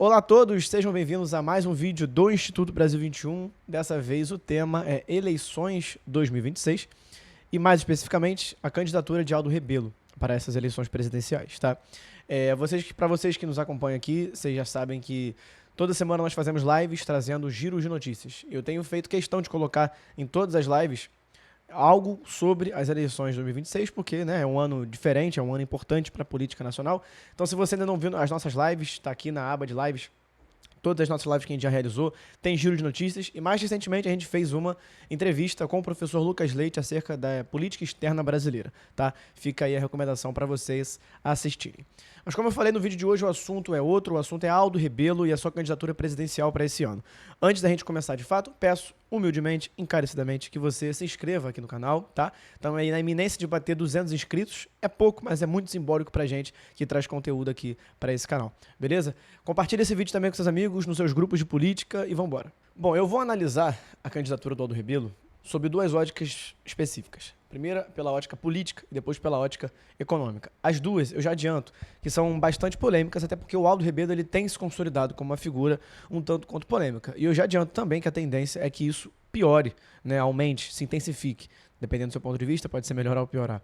Olá a todos, sejam bem-vindos a mais um vídeo do Instituto Brasil 21. Dessa vez o tema é Eleições 2026 e, mais especificamente, a candidatura de Aldo Rebelo para essas eleições presidenciais, tá? Para vocês que nos acompanham aqui, vocês já sabem que toda semana nós fazemos lives trazendo giros de notícias. Eu tenho feito questão de colocar em todas as lives algo sobre as eleições de 2026, porque, né, é um ano diferente, é um ano importante para a política nacional. Então, se você ainda não viu as nossas lives, está aqui na aba de lives. Todas as nossas lives que a gente já realizou, tem giro de notícias. E mais recentemente a gente fez uma entrevista com o professor Lucas Leite acerca da política externa brasileira, tá? Fica aí a recomendação para vocês assistirem. Mas como eu falei no vídeo de hoje, o assunto é outro, o assunto é Aldo Rebelo e a sua candidatura presidencial para esse ano. Antes da gente começar de fato, peço humildemente, encarecidamente, que você se inscreva aqui no canal, tá? Estamos aí na iminência de bater 200 inscritos. É pouco, mas é muito simbólico pra gente que traz conteúdo aqui para esse canal, beleza? Compartilhe esse vídeo também com seus amigos, nos seus grupos de política e vambora. Bom, eu vou analisar a candidatura do Aldo Rebelo sob duas óticas específicas. Primeira pela ótica política e depois pela ótica econômica. As duas, eu já adianto, que são bastante polêmicas, até porque o Aldo Rebelo ele tem se consolidado como uma figura um tanto quanto polêmica. E eu já adianto também que a tendência é que isso piore, né, aumente, se intensifique. Dependendo do seu ponto de vista, pode ser melhorar ou piorar.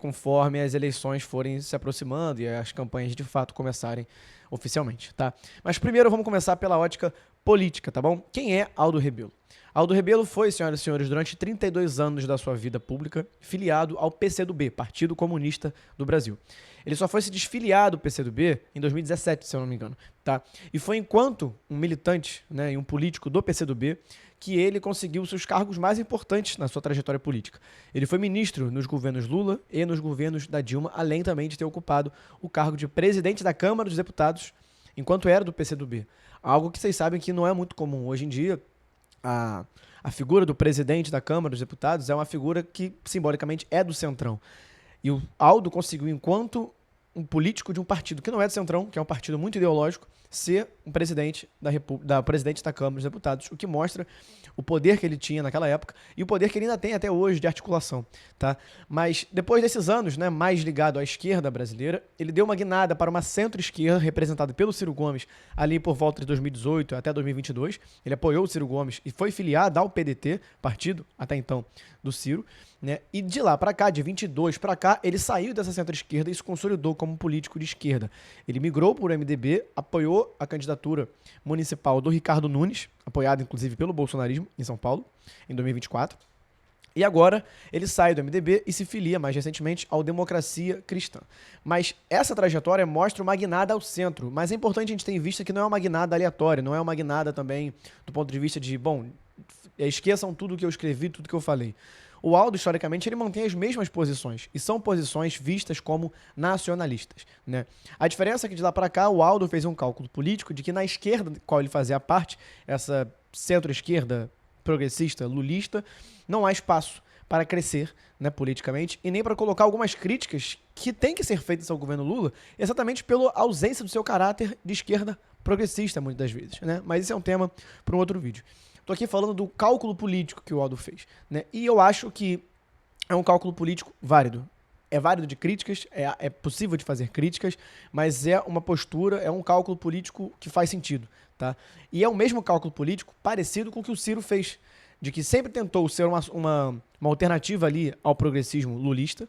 Conforme as eleições forem se aproximando e as campanhas de fato começarem oficialmente, tá? Mas primeiro vamos começar pela ótica política, tá bom? Quem é Aldo Rebelo? Aldo Rebelo foi, senhoras e senhores, durante 32 anos da sua vida pública, filiado ao PCdoB, Partido Comunista do Brasil. Ele só foi se desfiliar do PCdoB em 2017, se eu não me engano, tá? E foi enquanto um militante, né, e um político do PCdoB que ele conseguiu seus cargos mais importantes na sua trajetória política. Ele foi ministro nos governos Lula e nos governos da Dilma, além também de ter ocupado o cargo de presidente da Câmara dos Deputados, enquanto era do PCdoB. Algo que vocês sabem que não é muito comum hoje em dia. A figura do presidente da Câmara dos Deputados é uma figura que, simbolicamente, é do Centrão. E o Aldo conseguiu, enquanto um político de um partido que não é do Centrão, que é um partido muito ideológico, ser um presidente presidente da Câmara dos Deputados, o que mostra o poder que ele tinha naquela época e o poder que ele ainda tem até hoje de articulação, tá? Mas depois desses anos, né, mais ligado à esquerda brasileira, ele deu uma guinada para uma centro-esquerda representada pelo Ciro Gomes ali por volta de 2018 até 2022. Ele apoiou o Ciro Gomes e foi filiado ao PDT, partido até então do Ciro, né? E de lá para cá, de 22 para cá, ele saiu dessa centro-esquerda e se consolidou como político de esquerda. Ele migrou para o MDB, apoiou a candidatura municipal do Ricardo Nunes, apoiado inclusive pelo bolsonarismo em São Paulo, em 2024. E agora ele sai do MDB e se filia mais recentemente ao Democracia Cristã. Mas essa trajetória mostra uma guinada ao centro. Mas é importante a gente ter em vista que não é uma guinada aleatória, não é uma guinada também do ponto de vista de, bom, esqueçam tudo que eu escrevi, tudo que eu falei. O Aldo, historicamente, ele mantém as mesmas posições, e são posições vistas como nacionalistas, né? A diferença é que de lá para cá, o Aldo fez um cálculo político de que na esquerda, do qual ele fazia parte, essa centro-esquerda progressista, lulista, não há espaço para crescer, né, politicamente, e nem para colocar algumas críticas que têm que ser feitas ao governo Lula, exatamente pela ausência do seu caráter de esquerda progressista, muitas das vezes, né? Mas esse é um tema para um outro vídeo. Estou aqui falando do cálculo político que o Aldo fez, né? E eu acho que é um cálculo político válido. É válido de críticas, é possível de fazer críticas, mas é uma postura, é um cálculo político que faz sentido, tá? E é o mesmo cálculo político parecido com o que o Ciro fez, de que sempre tentou ser uma alternativa ali ao progressismo lulista,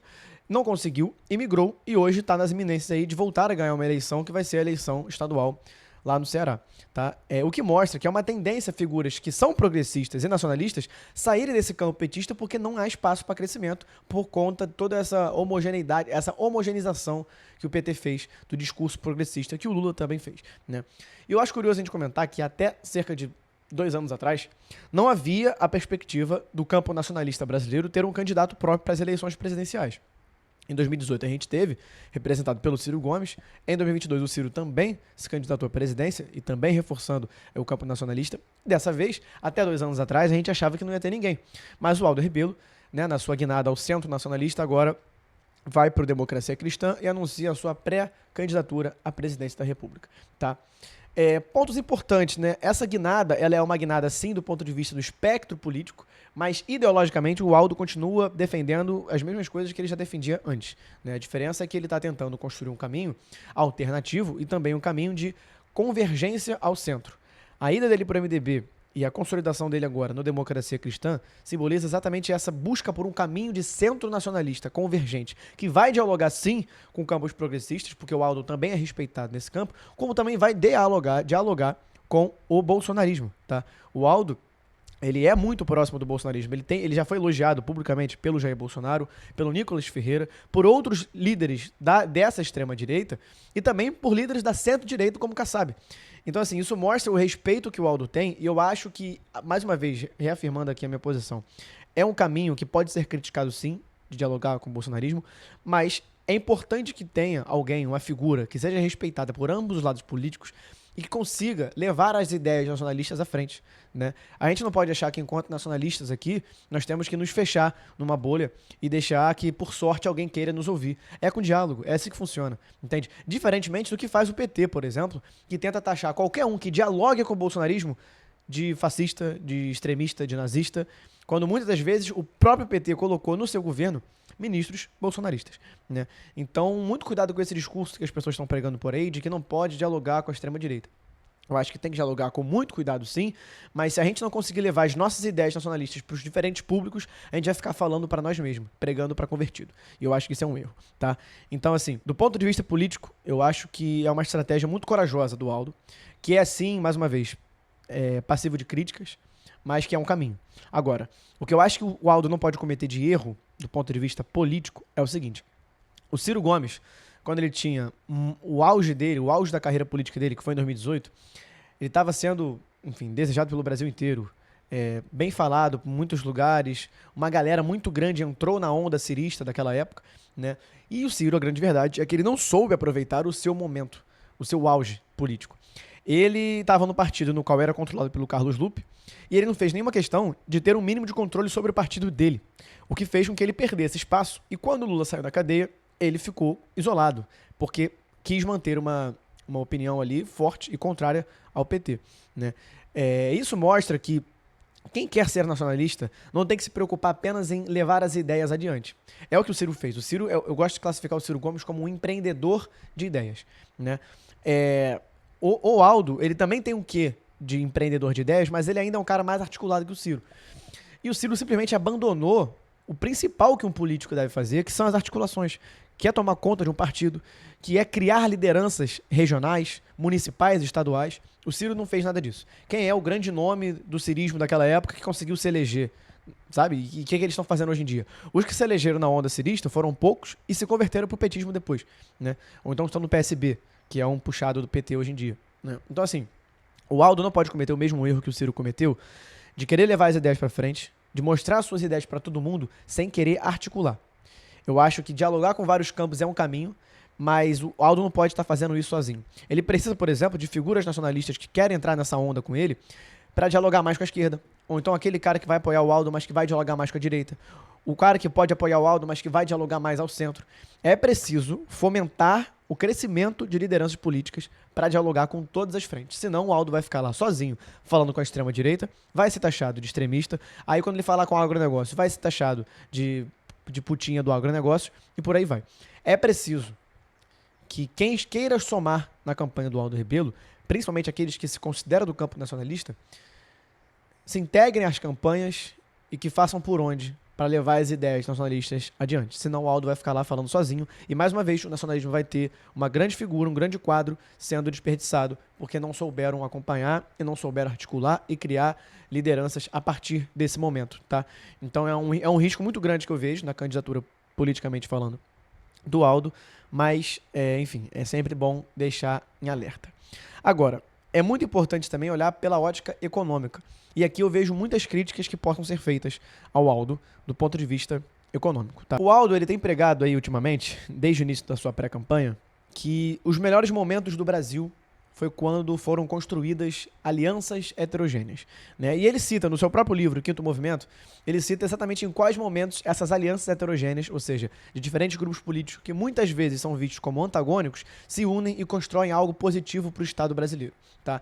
não conseguiu, imigrou e hoje está nas iminências aí de voltar a ganhar uma eleição que vai ser a eleição estadual lá no Ceará, tá? O que mostra que é uma tendência figuras que são progressistas e nacionalistas saírem desse campo petista porque não há espaço para crescimento por conta de toda essa homogeneidade, essa homogeneização que o PT fez do discurso progressista, que o Lula também fez, né? E eu acho curioso a gente comentar que até cerca de 2 anos atrás, não havia a perspectiva do campo nacionalista brasileiro ter um candidato próprio para as eleições presidenciais. Em 2018 a gente teve, representado pelo Ciro Gomes. Em 2022 o Ciro também se candidatou à presidência e também reforçando o campo nacionalista. Dessa vez, até 2 anos atrás, a gente achava que não ia ter ninguém. Mas o Aldo Rebelo, né, na sua guinada ao centro nacionalista, agora vai para o Democracia Cristã e anuncia a sua pré-candidatura à presidência da República, tá? Pontos importantes, né? Essa guinada, ela é uma guinada sim do ponto de vista do espectro político, mas ideologicamente o Aldo continua defendendo as mesmas coisas que ele já defendia antes, né? A diferença é que ele está tentando construir um caminho alternativo e também um caminho de convergência ao centro. A ida dele para o MDB e a consolidação dele agora no Democracia Cristã simboliza exatamente essa busca por um caminho de centro nacionalista convergente, que vai dialogar sim com campos progressistas, porque o Aldo também é respeitado nesse campo, como também vai dialogar com o bolsonarismo, tá? O Aldo, ele é muito próximo do bolsonarismo. Ele já foi elogiado publicamente pelo Jair Bolsonaro, pelo Nicolas Ferreira, por outros líderes dessa extrema-direita e também por líderes da centro-direita, como Kassab. Então, assim, isso mostra o respeito que o Aldo tem, e eu acho que, mais uma vez, reafirmando aqui a minha posição, é um caminho que pode ser criticado, sim, de dialogar com o bolsonarismo, mas é importante que tenha alguém, uma figura, que seja respeitada por ambos os lados políticos e que consiga levar as ideias nacionalistas à frente, né? A gente não pode achar que, enquanto nacionalistas aqui, nós temos que nos fechar numa bolha e deixar que, por sorte, alguém queira nos ouvir. É com diálogo, é assim que funciona, entende? Diferentemente do que faz o PT, por exemplo, que tenta taxar qualquer um que dialogue com o bolsonarismo de fascista, de extremista, de nazista, quando muitas das vezes o próprio PT colocou no seu governo ministros bolsonaristas, né? Então, muito cuidado com esse discurso que as pessoas estão pregando por aí, de que não pode dialogar com a extrema-direita. Eu acho que tem que dialogar com muito cuidado, sim, mas se a gente não conseguir levar as nossas ideias nacionalistas para os diferentes públicos, a gente vai ficar falando para nós mesmos, pregando para convertido. E eu acho que isso é um erro, tá? Então, assim, do ponto de vista político, eu acho que é uma estratégia muito corajosa do Aldo, que é, sim, mais uma vez, passivo de críticas, mas que é um caminho. Agora, o que eu acho que o Aldo não pode cometer de erro, do ponto de vista político, é o seguinte. O Ciro Gomes, quando ele tinha o auge dele, o auge da carreira política dele, que foi em 2018, ele estava sendo, enfim, desejado pelo Brasil inteiro, bem falado por muitos lugares, uma galera muito grande entrou na onda cirista daquela época, né? E o Ciro, a grande verdade, é que ele não soube aproveitar o seu momento, o seu auge político. Ele estava no partido no qual era controlado pelo Carlos Lupe, e ele não fez nenhuma questão de ter um mínimo de controle sobre o partido dele, o que fez com que ele perdesse espaço, e quando o Lula saiu da cadeia, ele ficou isolado, porque quis manter uma opinião ali forte e contrária ao PT, né? Isso mostra que quem quer ser nacionalista não tem que se preocupar apenas em levar as ideias adiante. É o que o Ciro fez. O Ciro, eu gosto de classificar o Ciro Gomes como um empreendedor de ideias, né? O Aldo, ele também tem um quê de empreendedor de ideias, mas ele ainda é um cara mais articulado que o Ciro. E o Ciro simplesmente abandonou o principal que um político deve fazer, que são as articulações, que é tomar conta de um partido, que é criar lideranças regionais, municipais e estaduais. O Ciro não fez nada disso. Quem é o grande nome do cirismo daquela época que conseguiu se eleger? Sabe? E o que eles estão fazendo hoje em dia? Os que se elegeram na onda cirista foram poucos e se converteram pro petismo depois, né? Ou então estão no PSB, que é um puxado do PT hoje em dia, né? Então, assim, o Aldo não pode cometer o mesmo erro que o Ciro cometeu, de querer levar as ideias para frente, de mostrar as suas ideias para todo mundo, sem querer articular. Eu acho que dialogar com vários campos é um caminho, mas o Aldo não pode estar fazendo isso sozinho. Ele precisa, por exemplo, de figuras nacionalistas que querem entrar nessa onda com ele para dialogar mais com a esquerda. Ou então aquele cara que vai apoiar o Aldo, mas que vai dialogar mais com a direita. O cara que pode apoiar o Aldo, mas que vai dialogar mais ao centro. É preciso fomentar o crescimento de lideranças políticas para dialogar com todas as frentes. Senão o Aldo vai ficar lá sozinho, falando com a extrema-direita, vai ser taxado de extremista. Aí quando ele falar com o agronegócio, vai ser taxado de putinha do agronegócio e por aí vai. É preciso que quem queira somar na campanha do Aldo Rebelo, principalmente aqueles que se consideram do campo nacionalista, se integrem às campanhas e que façam por onde para levar as ideias nacionalistas adiante. Senão o Aldo vai ficar lá falando sozinho e, mais uma vez, o nacionalismo vai ter uma grande figura, um grande quadro sendo desperdiçado porque não souberam acompanhar e não souberam articular e criar lideranças a partir desse momento, tá? Então é um risco muito grande que eu vejo na candidatura, politicamente falando, do Aldo, mas, enfim, é sempre bom deixar em alerta. Agora, é muito importante também olhar pela ótica econômica. E aqui eu vejo muitas críticas que possam ser feitas ao Aldo do ponto de vista econômico, tá? O Aldo, ele tem pregado aí ultimamente, desde o início da sua pré-campanha, que os melhores momentos do Brasil foi quando foram construídas alianças heterogêneas, né? E ele cita no seu próprio livro, Quinto Movimento, ele cita exatamente em quais momentos essas alianças heterogêneas, ou seja, de diferentes grupos políticos que muitas vezes são vistos como antagônicos, se unem e constroem algo positivo para o Estado brasileiro, tá?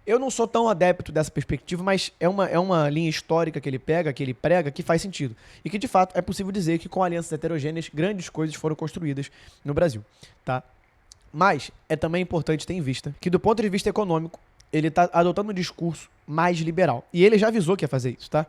Eu não sou tão adepto dessa perspectiva, mas é uma linha histórica que ele pega, que ele prega, que faz sentido. E que, de fato, é possível dizer que com alianças heterogêneas, grandes coisas foram construídas no Brasil, tá? Mas é também importante ter em vista que, do ponto de vista econômico, ele está adotando um discurso mais liberal. E ele já avisou que ia fazer isso, tá?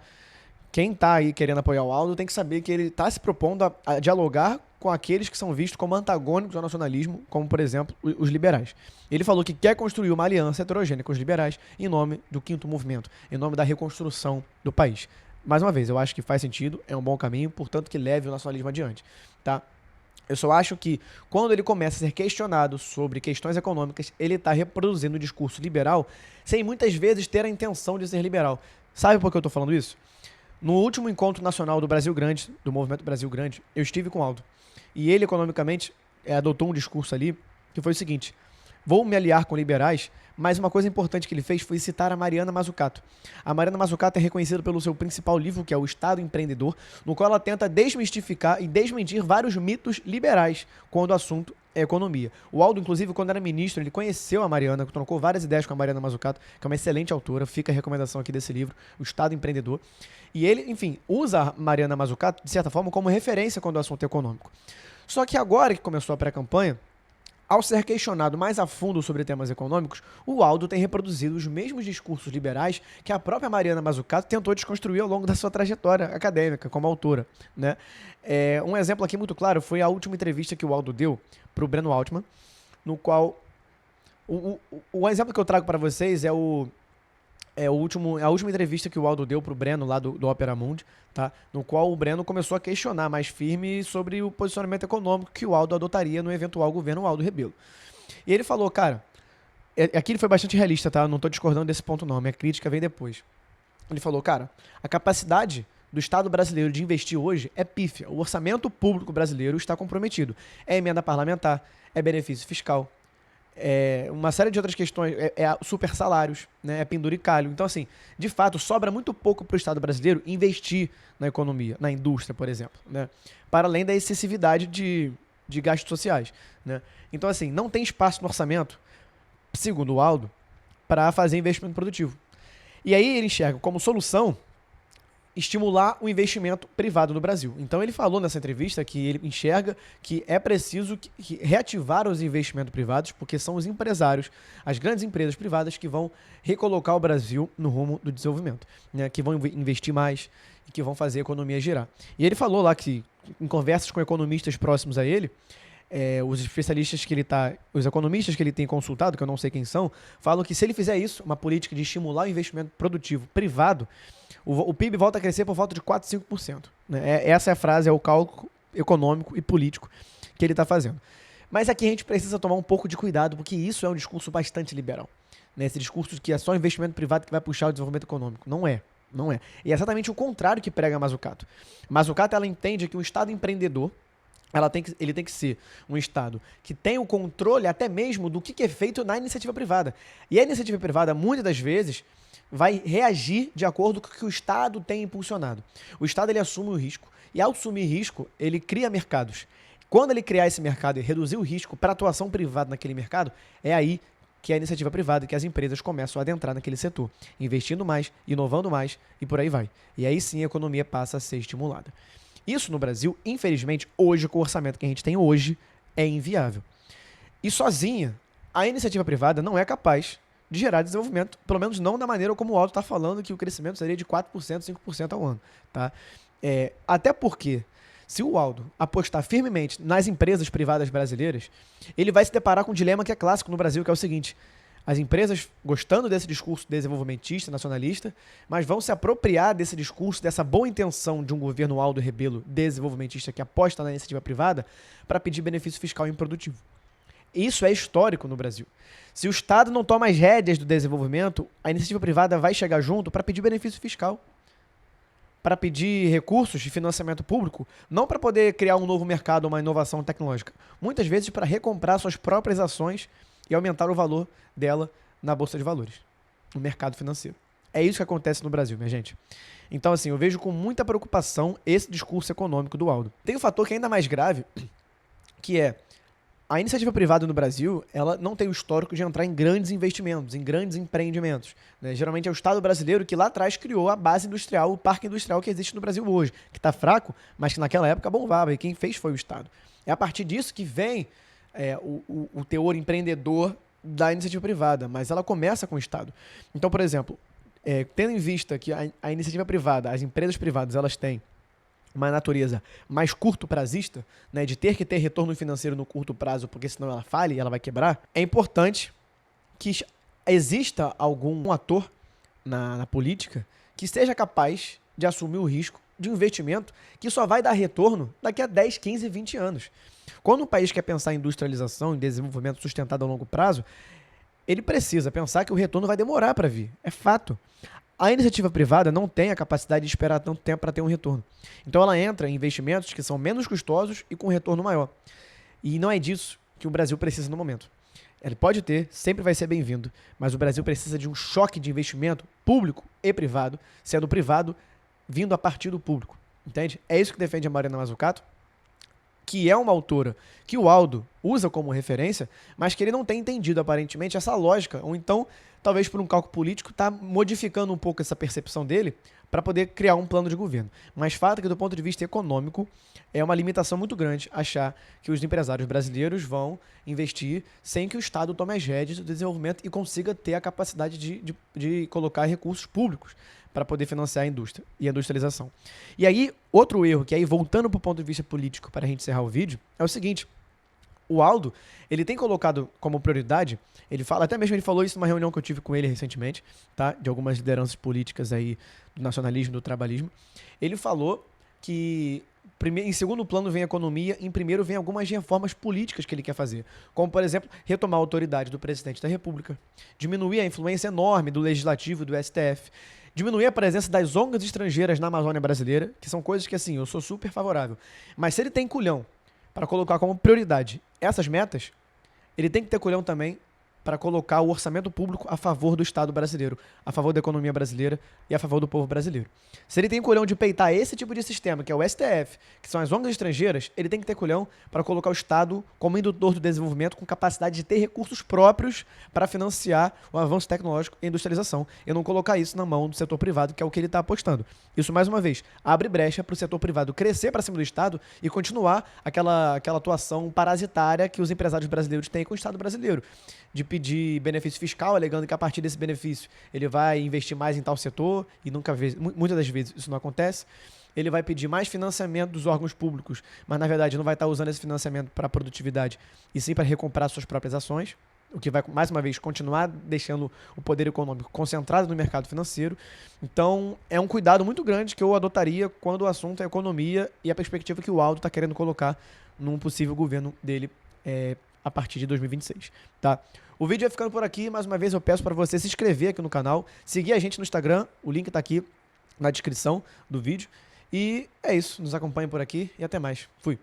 Quem está aí querendo apoiar o Aldo tem que saber que ele está se propondo a dialogar com aqueles que são vistos como antagônicos ao nacionalismo, como, por exemplo, os liberais. Ele falou que quer construir uma aliança heterogênea com os liberais em nome do quinto movimento, em nome da reconstrução do país. Mais uma vez, eu acho que faz sentido, é um bom caminho, portanto que leve o nacionalismo adiante, tá? Eu só acho que, quando ele começa a ser questionado sobre questões econômicas, ele está reproduzindo o discurso liberal sem muitas vezes ter a intenção de ser liberal. Sabe por que eu estou falando isso? No último encontro nacional do Brasil Grande, do Movimento Brasil Grande, eu estive com o Aldo. E ele, economicamente, adotou um discurso ali que foi o seguinte: vou me aliar com liberais, mas uma coisa importante que ele fez foi citar a Mariana Mazzucato. A Mariana Mazzucato é reconhecida pelo seu principal livro, que é O Estado Empreendedor, no qual ela tenta desmistificar e desmentir vários mitos liberais quando o assunto é economia. O Aldo, inclusive, quando era ministro, ele conheceu a Mariana, trocou várias ideias com a Mariana Mazzucato, que é uma excelente autora, fica a recomendação aqui desse livro, O Estado Empreendedor. E ele, enfim, usa a Mariana Mazzucato, de certa forma, como referência quando o assunto é econômico. Só que agora que começou a pré-campanha, ao ser questionado mais a fundo sobre temas econômicos, o Aldo tem reproduzido os mesmos discursos liberais que a própria Mariana Mazzucato tentou desconstruir ao longo da sua trajetória acadêmica como autora, né? Um exemplo aqui muito claro foi a última entrevista que o Aldo deu para o Breno Altman, no qual o exemplo que eu trago para vocês é a última entrevista que o Aldo deu pro Breno lá do Opera Mundi, tá? No qual o Breno começou a questionar mais firme sobre o posicionamento econômico que o Aldo adotaria no eventual governo Aldo Rebelo. E ele falou, cara, aqui ele foi bastante realista, tá? Não tô discordando desse ponto não, minha crítica vem depois. Ele falou, cara, a capacidade do Estado brasileiro de investir hoje é pífia. O orçamento público brasileiro está comprometido. É emenda parlamentar, é benefício fiscal, uma série de outras questões, super salários, né, é penduricalho. Então, assim, de fato, sobra muito pouco para o Estado brasileiro investir na economia, na indústria, por exemplo, né, para além da excessividade de gastos sociais, né. Então, assim, não tem espaço no orçamento, segundo o Aldo, para fazer investimento produtivo. E aí ele enxerga como solução estimular o investimento privado no Brasil. Então ele falou nessa entrevista que ele enxerga que é preciso reativar os investimentos privados, porque são os empresários, as grandes empresas privadas que vão recolocar o Brasil no rumo do desenvolvimento, né, que vão investir mais e que vão fazer a economia girar. E ele falou lá que, em conversas com economistas próximos a ele, os especialistas que ele os economistas que ele tem consultado, que eu não sei quem são, falam que se ele fizer isso, uma política de estimular o investimento produtivo privado, o PIB volta a crescer por volta de 4, 5%. Né? Essa é a frase, é o cálculo econômico e político que ele está fazendo. Mas aqui a gente precisa tomar um pouco de cuidado, porque isso é um discurso bastante liberal. Né? Esse discurso de que é só investimento privado que vai puxar o desenvolvimento econômico. Não é. Não é. E é exatamente o contrário que prega a Mazzucato. Mazzucato, ela entende que um Estado empreendedor, ele tem que ser um Estado que tem o controle até mesmo do que é feito na iniciativa privada. E a iniciativa privada, muitas das vezes, vai reagir de acordo com o que o Estado tem impulsionado. O Estado, ele assume o risco, e ao assumir risco, ele cria mercados. Quando ele criar esse mercado e reduzir o risco para a atuação privada naquele mercado, é aí que a iniciativa privada e que as empresas começam a adentrar naquele setor, investindo mais, inovando mais e por aí vai. E aí sim a economia passa a ser estimulada. Isso no Brasil, infelizmente, hoje, com o orçamento que a gente tem hoje, é inviável. E sozinha, a iniciativa privada não é capaz de gerar desenvolvimento, pelo menos não da maneira como o Aldo está falando, que o crescimento seria de 4%, 5% ao ano. Tá? Até porque, se o Aldo apostar firmemente nas empresas privadas brasileiras, ele vai se deparar com um dilema que é clássico no Brasil, que é o seguinte: as empresas gostando desse discurso desenvolvimentista, nacionalista, mas vão se apropriar desse discurso, dessa boa intenção de um governo Aldo Rebelo desenvolvimentista que aposta na iniciativa privada para pedir benefício fiscal improdutivo. Isso é histórico no Brasil. Se o Estado não toma as rédeas do desenvolvimento, a iniciativa privada vai chegar junto para pedir benefício fiscal, para pedir recursos de financiamento público, não para poder criar um novo mercado ou uma inovação tecnológica, muitas vezes para recomprar suas próprias ações e aumentar o valor dela na Bolsa de Valores, no mercado financeiro. É isso que acontece no Brasil, minha gente. Então, assim, eu vejo com muita preocupação esse discurso econômico do Aldo. Tem um fator que é ainda mais grave, que é a iniciativa privada no Brasil, ela não tem o histórico de entrar em grandes investimentos, em grandes empreendimentos. Né? Geralmente é o Estado brasileiro que lá atrás criou a base industrial, o parque industrial que existe no Brasil hoje, que está fraco, mas que naquela época bombava, e quem fez foi o Estado. É a partir disso que vem o teor empreendedor da iniciativa privada, mas ela começa com o Estado. Então, por exemplo, tendo em vista que a iniciativa privada, as empresas privadas, elas têm uma natureza mais curto prazista, né, de ter que ter retorno financeiro no curto prazo, porque senão ela falha e ela vai quebrar, é importante que exista algum ator na política que seja capaz de assumir o risco de um investimento que só vai dar retorno daqui a 10, 15, 20 anos. Quando um país quer pensar em industrialização, em desenvolvimento sustentado a longo prazo, ele precisa pensar que o retorno vai demorar para vir. É fato. A iniciativa privada não tem a capacidade de esperar tanto tempo para ter um retorno. Então ela entra em investimentos que são menos custosos e com retorno maior. E não é disso que o Brasil precisa no momento. Ele pode ter, sempre vai ser bem-vindo, mas o Brasil precisa de um choque de investimento público e privado, sendo o privado vindo a partir do público. Entende? É isso que defende a Mariana Mazzucato, que é uma autora que o Aldo usa como referência, mas que ele não tem entendido, aparentemente, essa lógica, ou então, talvez por um cálculo político, está modificando um pouco essa percepção dele para poder criar um plano de governo. Mas fato é que, do ponto de vista econômico, é uma limitação muito grande achar que os empresários brasileiros vão investir sem que o Estado tome as rédeas do desenvolvimento e consiga ter a capacidade de colocar recursos públicos para poder financiar a indústria e a industrialização. E aí, outro erro, que aí voltando para o ponto de vista político para a gente encerrar o vídeo, é o seguinte: o Aldo, ele tem colocado como prioridade, ele fala, até mesmo ele falou isso numa reunião que eu tive com ele recentemente, tá, de algumas lideranças políticas aí do nacionalismo, do trabalhismo. Ele falou que em segundo plano vem a economia, em primeiro vem algumas reformas políticas que ele quer fazer, como, por exemplo, retomar a autoridade do presidente da República, diminuir a influência enorme do Legislativo e do STF, diminuir a presença das ONGs estrangeiras na Amazônia brasileira, que são coisas que, assim, eu sou super favorável. Mas se ele tem culhão para colocar como prioridade essas metas, ele tem que ter culhão também para colocar o orçamento público a favor do Estado brasileiro, a favor da economia brasileira e a favor do povo brasileiro. Se ele tem culhão de peitar esse tipo de sistema, que é o STF, que são as ONGs estrangeiras, ele tem que ter culhão para colocar o Estado como indutor do desenvolvimento com capacidade de ter recursos próprios para financiar o avanço tecnológico e a industrialização, e não colocar isso na mão do setor privado, que é o que ele está apostando. Isso, mais uma vez, abre brecha para o setor privado crescer para cima do Estado e continuar aquela atuação parasitária que os empresários brasileiros têm com o Estado brasileiro, de pedir benefício fiscal, alegando que a partir desse benefício ele vai investir mais em tal setor, e muitas das vezes isso não acontece. Ele vai pedir mais financiamento dos órgãos públicos, mas na verdade não vai estar usando esse financiamento para produtividade, e sim para recomprar suas próprias ações, o que vai, mais uma vez, continuar deixando o poder econômico concentrado no mercado financeiro. Então, é um cuidado muito grande que eu adotaria quando o assunto é economia e a perspectiva que o Aldo está querendo colocar num possível governo dele a partir de 2026, tá? O vídeo vai ficando por aqui. Mais uma vez eu peço para você se inscrever aqui no canal, seguir a gente no Instagram, o link está aqui na descrição do vídeo. E é isso, nos acompanhe por aqui e até mais. Fui!